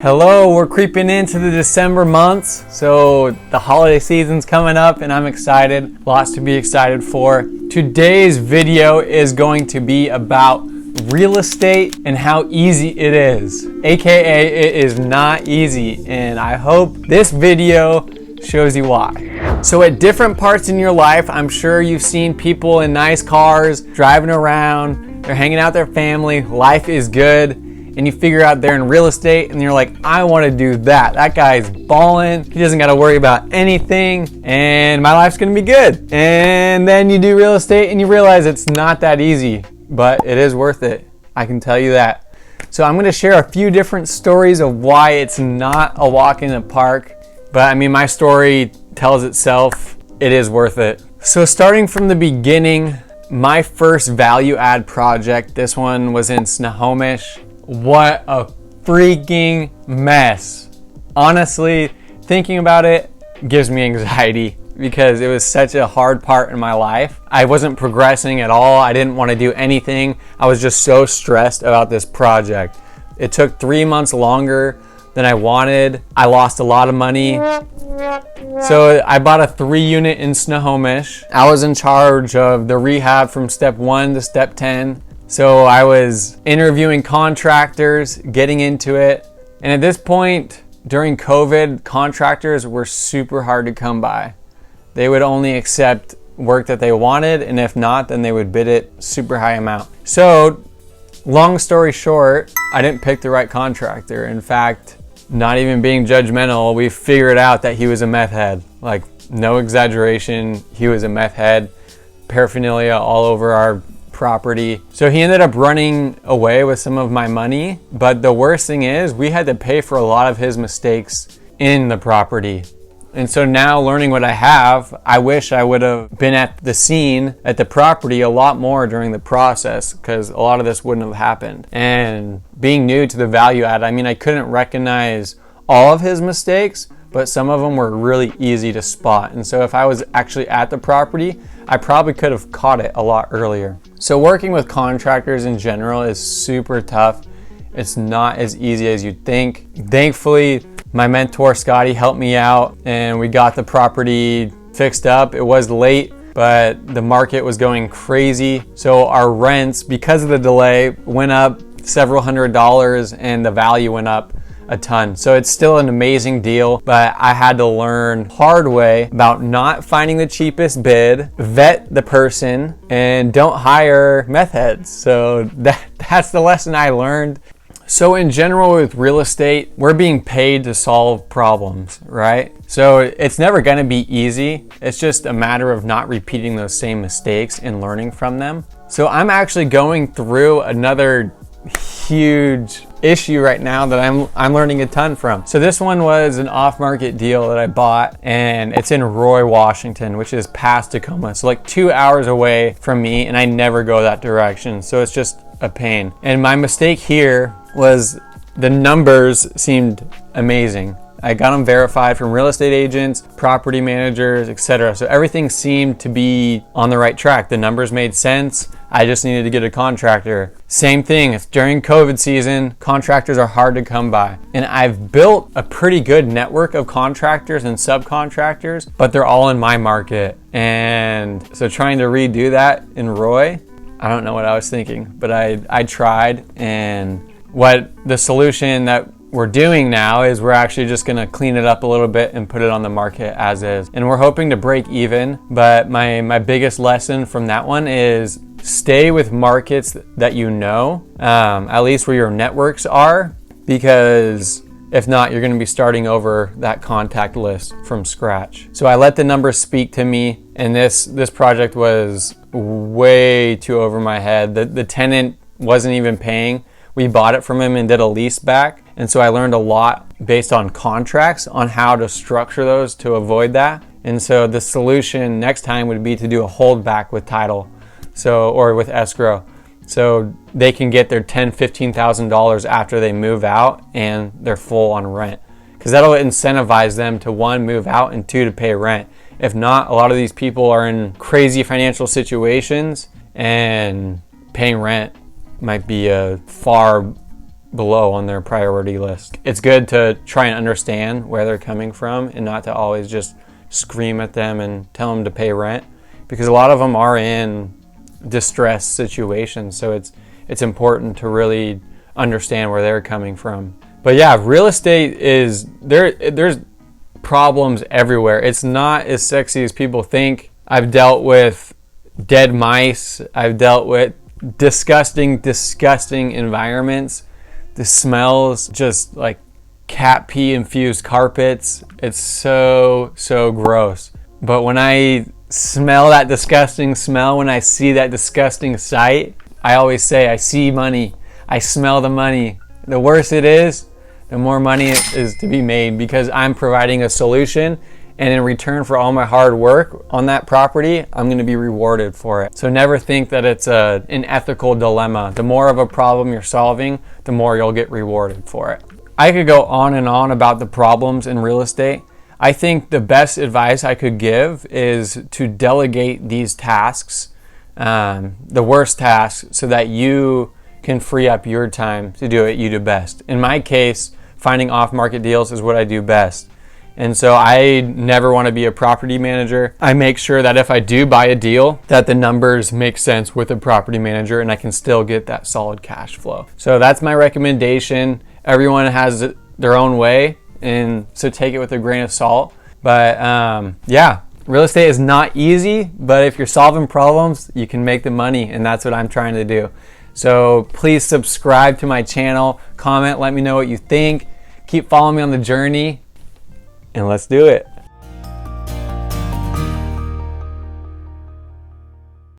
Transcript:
Hello, we're creeping into the December months, so the holiday season's coming up and I'm excited. Lots to be excited for. Today's video is going to be about real estate and how easy it is. AKA, it is not easy, and I hope this video shows you why. So at different parts in your life, I'm sure you've seen people in nice cars, driving around, they're hanging out with their family, life is good. And you figure out they're in real estate and you're like, I want to do that. That guy's balling. He doesn't got to worry about anything and my life's going to be good. And then you do real estate and you realize it's not that easy, but it is worth it. I can tell you that. So I'm going to share a few different stories of why it's not a walk in the park. But I mean, my story tells itself. It is worth it. So starting from the beginning, my first value add project, this one was in Snohomish. What a freaking mess. Honestly, thinking about it gives me anxiety because it was such a hard part in my life. I wasn't progressing at all. I didn't want to do anything. I was just so stressed about this project. It took 3 months longer than I wanted. I lost a lot of money. So I bought a 3-unit in Snohomish. I was in charge of the rehab from step 1 to step 10. So I was interviewing contractors, getting into it. And at this point, during COVID, contractors were super hard to come by. They would only accept work that they wanted, and if not, then they would bid it super high amount. So, long story short, I didn't pick the right contractor. In fact, not even being judgmental, we figured out that he was a meth head. Like, no exaggeration, he was a meth head. Paraphernalia all over our property. So he ended up running away with some of my money, but the worst thing is we had to pay for a lot of his mistakes in the property. And so now, learning what I have, I wish I would have been at the scene, at the property a lot more during the process, because a lot of this wouldn't have happened. And being new to the value add, I mean, I couldn't recognize all of his mistakes, but some of them were really easy to spot. And so if I was actually at the property, I probably could have caught it a lot earlier. So working with contractors in general is super tough. It's not as easy as you'd think. Thankfully, my mentor Scotty helped me out and we got the property fixed up. It was late, but the market was going crazy. So our rents, because of the delay, went up several $100s and the value went up a ton. So it's still an amazing deal, but I had to learn hard way about not finding the cheapest bid, vet the person, and don't hire meth heads. So that's the lesson I learned. So in general with real estate, we're being paid to solve problems, right? So it's never gonna be easy. It's just a matter of not repeating those same mistakes and learning from them. So I'm actually going through another huge issue right now that I'm learning a ton from. So this one was an off-market deal that I bought, and it's in Roy, Washington, which is past Tacoma. So like 2 hours away from me, and I never go that direction. So it's just a pain. And my mistake here was the numbers seemed amazing. I got them verified from real estate agents, property managers, etc. So everything seemed to be on the right track. The numbers made sense. I just needed to get a contractor. Same thing, it's during COVID season, contractors are hard to come by. And I've built a pretty good network of contractors and subcontractors, but they're all in my market. And so trying to redo that in Roy, I don't know what I was thinking, but I tried. And what the solution that we're doing now is we're actually just gonna clean it up a little bit and put it on the market as is. And we're hoping to break even, but my biggest lesson from that one is stay with markets that you know, at least where your networks are, because if not, you're gonna be starting over that contact list from scratch. So I let the numbers speak to me, and this project was way too over my head. The tenant wasn't even paying. We bought it from him and did a lease back. And so I learned a lot based on contracts on how to structure those to avoid that. And so the solution next time would be to do a holdback with title, or with escrow. So they can get their $10,000, $15,000 after they move out and they're full on rent. Because that'll incentivize them to 1, move out, and 2, to pay rent. If not, a lot of these people are in crazy financial situations and paying rent might be a far below on their priority list. It's good to try and understand where they're coming from and not to always just scream at them and tell them to pay rent, because a lot of them are in distressed situations. So it's important to really understand where they're coming from. But yeah, real estate is there's problems everywhere. It's not as sexy as people think. I've dealt with dead mice. I've dealt with disgusting environments. The smells, just like cat pee infused carpets. It's so gross. But when I smell that disgusting smell, when I see that disgusting sight, I always say, I see money. I smell the money. The worse it is, the more money is to be made, because I'm providing a solution, and in return for all my hard work on that property, I'm going to be rewarded for it. So never think that it's an ethical dilemma. The more of a problem you're solving, the more you'll get rewarded for it. I could go on and on about the problems in real estate. I think the best advice I could give is to delegate these tasks, the worst tasks, so that you can free up your time to do what you do best. In my case, finding off-market deals is what I do best. And so I never want to be a property manager. I make sure that if I do buy a deal, that the numbers make sense with a property manager and I can still get that solid cash flow. So that's my recommendation. Everyone has their own way, and so take it with a grain of salt. But yeah, real estate is not easy, but if you're solving problems, you can make the money, and that's what I'm trying to do. So please subscribe to my channel, comment, let me know what you think. Keep following me on the journey, and let's do it.